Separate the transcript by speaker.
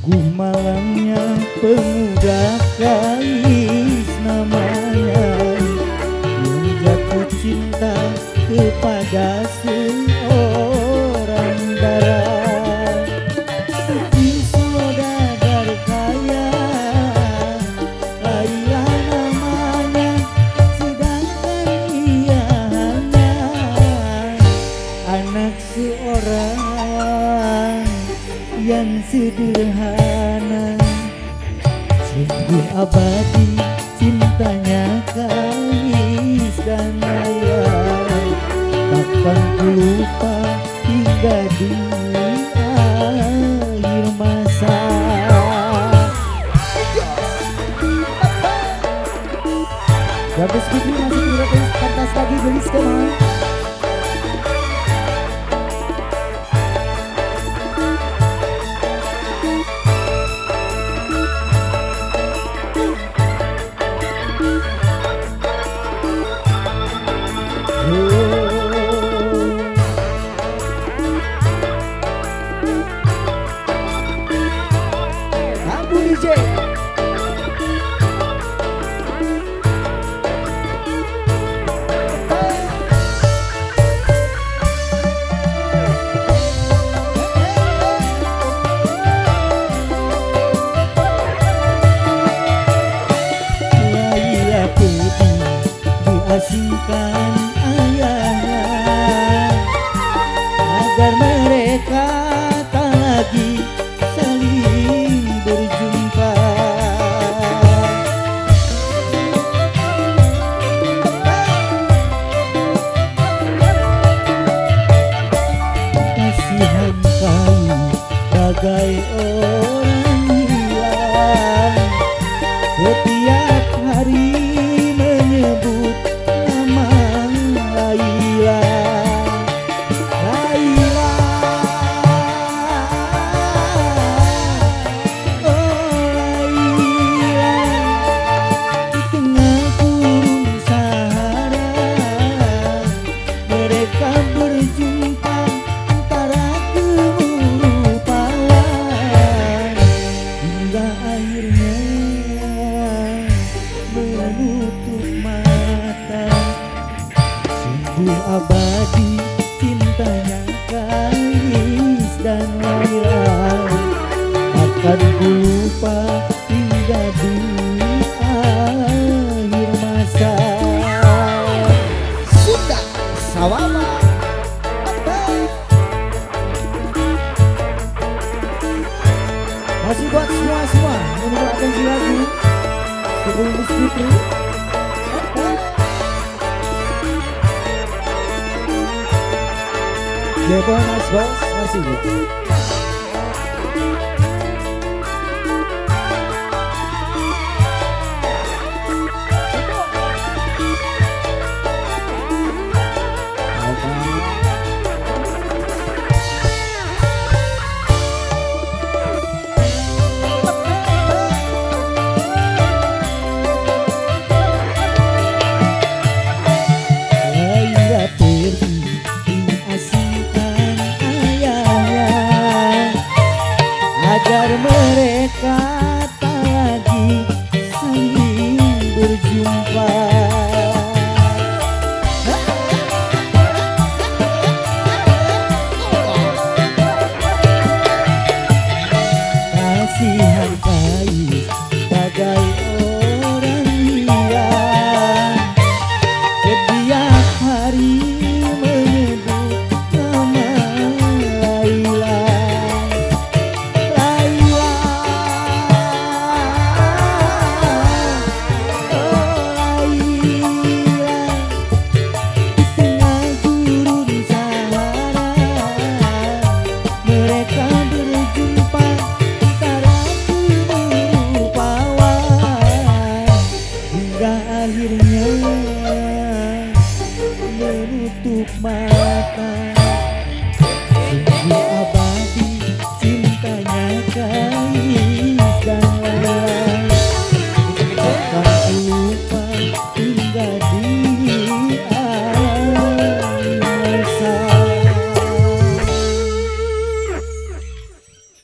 Speaker 1: Sungguh malamnya pemuda gadis namanya yang jatuh cinta kepada seorang darah. Di saudagar kaya Laila namanya, sedangkan ia hanya anak seorang yang sederhana. Sungguh abadi cintanya Kais dan Laila, takkan ku lupa hingga di akhir masa. Gabus Fikri masih tidak pantas lagi gelis kemana. Abu DJ Laila pergi diasingkan ayahnya agar mereka tak lagi saling berjumpa. Kasihan kau bagai orang hilang, setiap hari menyebut nama Laila. Laila, oh Laila, di tengah gurun Sahara mereka berjumpa antara gemuruh pahlawan, hingga akhirnya menutup mata. Sungguh abadi cintanya Kais dan Laila, akan ku lupa hingga di akhir masa. Sudah sawama masih buat semua menunggu atensi lagu sebelum Fitri. Mas Bos masih gitu. Laila pergi diasingkan ayahnya agar mereka tak lagi saling berjumpa. Kasihan